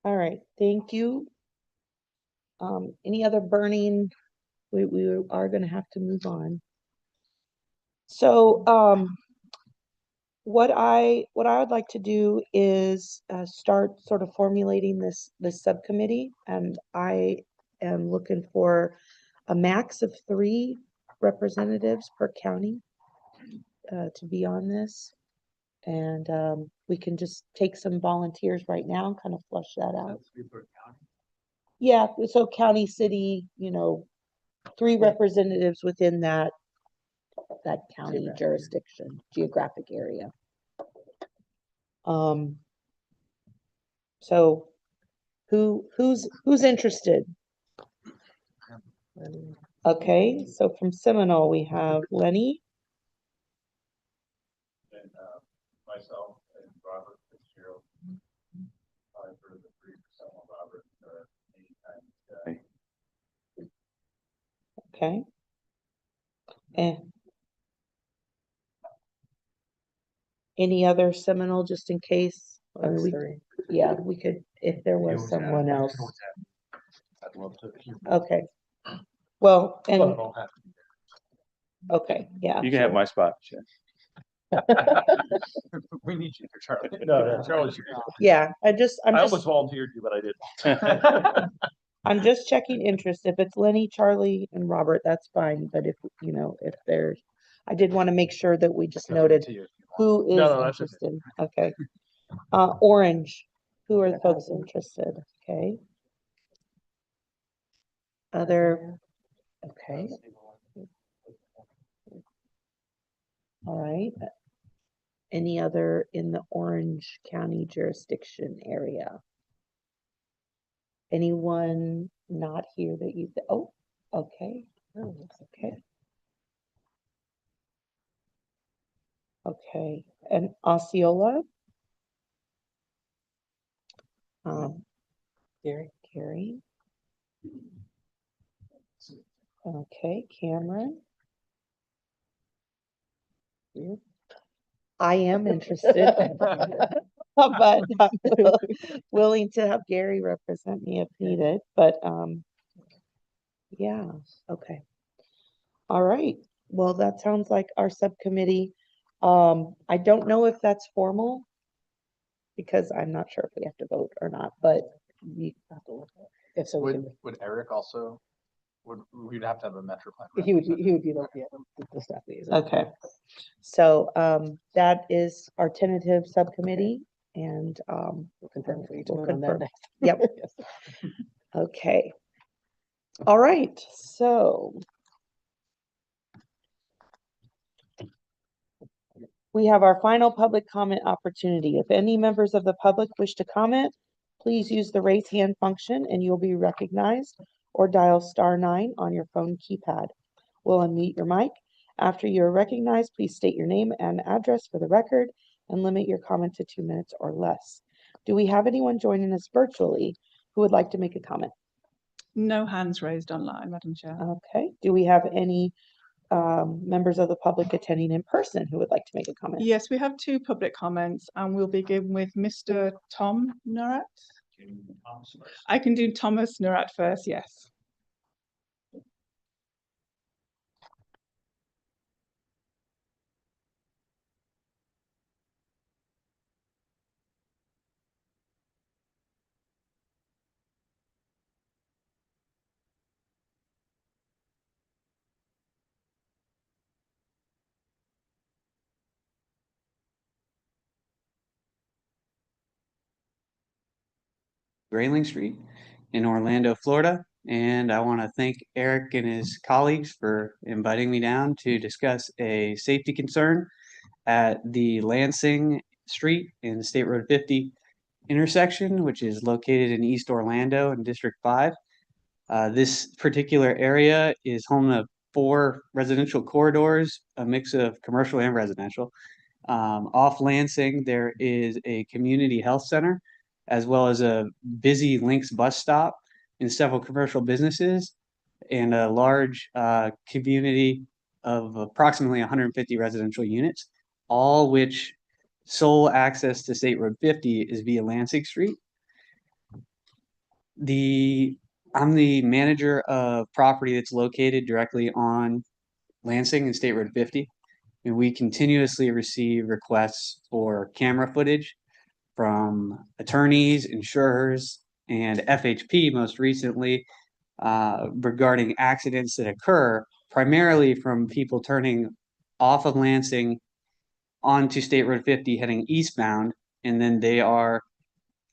All right, thank you. Any other burning? We are going to have to move on. So, what I would like to do is start sort of formulating this subcommittee, and I am looking for a max of 3 representatives per county to be on this. And we can just take some volunteers right now and kind of flush that out. Yeah, so county, city, 3 representatives within that county jurisdiction, geographic area. So who's interested? Okay, so from Seminole, we have Lenny. And myself and Robert Fitzgerald. For the 3% of Robert anytime. Okay. And any other Seminole, just in case? I mean, yeah, we could, if there was someone else. I'd love to. Okay. Well, and, okay, yeah. You can have my spot, Jen. We need you for Charlie. No, Charlie's. Yeah, I'm I almost just, volunteered you, but I didn't. I'm just checking interest. If it's Lenny, Charlie, and Robert, that's fine. But if, if there's, I did want to make sure that we just noted who is No, that's okay. interested. Okay. Orange, who are the folks interested? Okay. Other, okay. All right. Any other in the Orange County jurisdiction area? Anyone not here that you, oh, okay. Okay. Okay, and Osceola? Gary. Okay, Cameron. I am interested, but I'm willing to have Gary represent me if needed, but, yeah, okay. All right, well, that sounds like our subcommittee. I don't know if that's formal because I'm not sure if we have to vote or not, but we have to look at it. If so, we can. Would Eric also, we'd have to have a Metro plan. He would be the staff liaison. Okay, so that is our tentative subcommittee, and We'll confirm for you to we'll vote on that confirm. next. Yep. Yes. Okay. All right, so we have our final public comment opportunity. If any members of the public wish to comment, please use the raise hand function and you'll be recognized, or dial *9 on your phone keypad. We'll unmute your mic. After you are recognized, please state your name and address for the record and limit your comment to 2 minutes or less. Do we have anyone joining us virtually who would like to make a comment? No hands raised online, Madam Chair. Okay. Do we have any members of the public attending in person who would like to make a comment? Yes, we have 2 public comments, and we'll begin with Mr. Tom Nurat. I can do Thomas Nurat first, yes. Grayling Street in Orlando, Florida. And I want to thank Eric and his colleagues for inviting me down to discuss a safety concern at the Lansing Street in State Road 50 intersection, which is located in East Orlando in District 5. This particular area is home to 4 residential corridors, a mix of commercial and residential. Off Lansing, there is a community health center, as well as a busy Lynx bus stop and several commercial businesses, and a large community of approximately 150 residential units, all which sole access to State Road 50 is via Lansing Street. I'm the manager of property that's located directly on Lansing and State Road 50. And we continuously receive requests for camera footage from attorneys, insurers, and FHP most recently regarding accidents that occur primarily from people turning off of Lansing onto State Road 50 heading eastbound, and then they are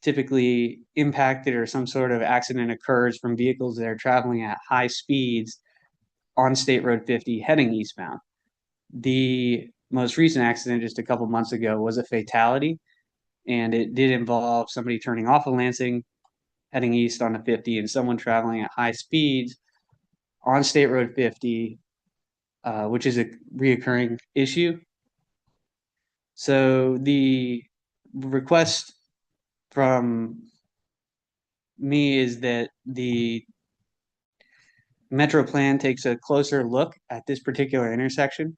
typically impacted or some sort of accident occurs from vehicles that are traveling at high speeds on State Road 50 heading eastbound. The most recent accident just a couple months ago was a fatality, and it did involve somebody turning off of Lansing heading east on the 50 and someone traveling at high speeds on State Road 50, which is a reoccurring issue. So the request from me is that the Metro Plan takes a closer look at this particular intersection,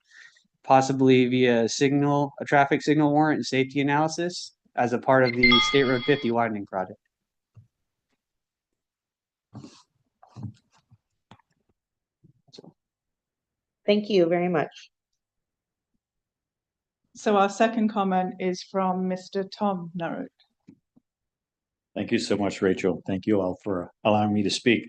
possibly via a traffic signal warrant and safety analysis as a part of the State Road 50 widening project. Thank you very much. So our second comment is from Mr. Tom Narrow. Thank you so much, Rachel. Thank you all for allowing me to speak.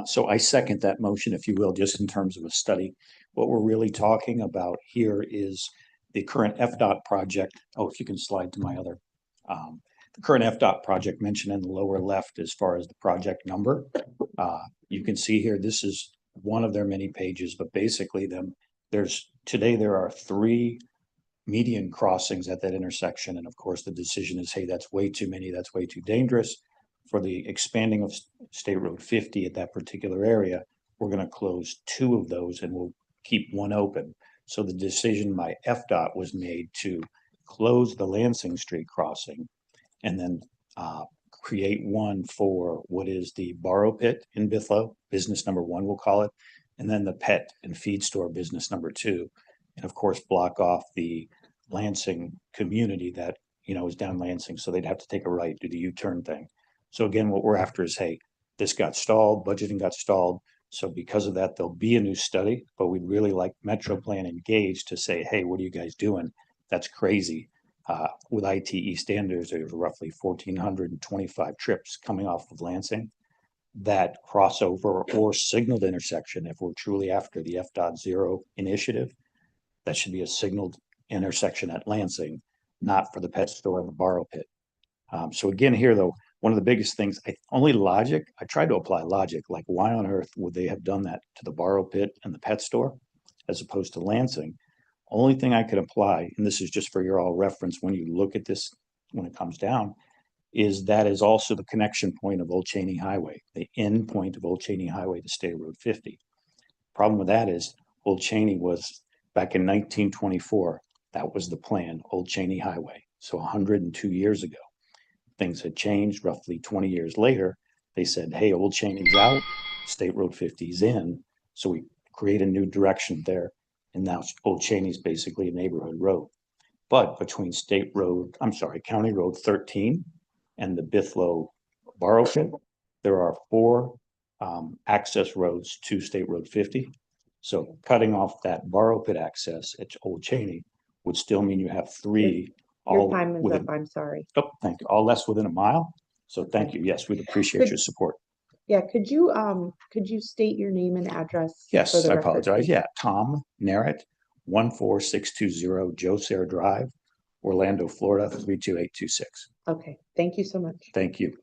So I second that motion, if you will, just in terms of a study. What we're really talking about here is the current FDOT project. Oh, if you can slide to my other. The current FDOT project mentioned in the lower left as far as the project number. You can see here, this is one of their many pages, but basically today there are 3 median crossings at that intersection. And of course, the decision is, hey, that's way too many, that's way too dangerous. For the expanding of State Road 50 at that particular area, we're going to close 2 of those and we'll keep 1 open. So the decision by FDOT was made to close the Lansing Street crossing and then create one for what is the Borrow Pit in Bithlo, business number 1, we'll call it, and then the pet and feed store business number 2. And of course, block off the Lansing community that, is down Lansing. So they'd have to take a right, do the U-turn thing. So again, what we're after is, hey, this got stalled, budgeting got stalled. So because of that, there'll be a new study, but we'd really like Metro Plan engaged to say, hey, what are you guys doing? That's crazy. With ITE standards, there's roughly 1,425 trips coming off of Lansing. That crossover or signaled intersection, if we're truly after the FDOT Zero initiative, that should be a signaled intersection at Lansing, not for the pet store and the Borrow Pit. So again, here though, one of the biggest things, I tried to apply logic, like why on earth would they have done that to the Borrow Pit and the pet store as opposed to Lansing? Only thing I could apply, and this is just for your all reference when you look at this when it comes down, is that is also the connection point of Old Cheney Highway, the end point of Old Cheney Highway to State Road 50. Problem with that is Old Cheney was back in 1924. That was the plan, Old Cheney Highway. So 102 years ago, things had changed. Roughly 20 years later, they said, hey, Old Cheney's out, State Road 50's in. So we create a new direction there. And now Old Cheney's basically a neighborhood road. But between County Road 13 and the Bithlo Borrow Pit, there are 4 access roads to State Road 50. So cutting off that Borrow Pit access at Old Cheney would still mean you have 3. Your time is up, I'm sorry. Oh, thank you. All less within a mile. So thank you. Yes, we'd appreciate your support. Yeah, could you state your name and address? Yes, for the I record, apologize. please? Yeah, Tom Narrett, 14620 Joe Sarah Drive, Orlando, Florida, 32826. Okay, thank you so much. Thank you.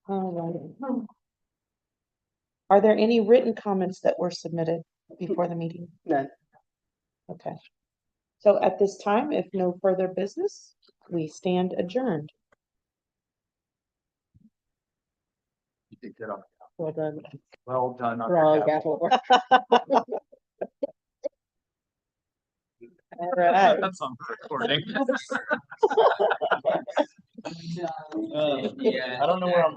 All right. Are there any written comments that were submitted before the meeting? None. Okay. So at this time, if no further business, we stand adjourned. You did good on Well done. Well done on Wrong, your gavel. All right. That's on recording. I don't know where I'm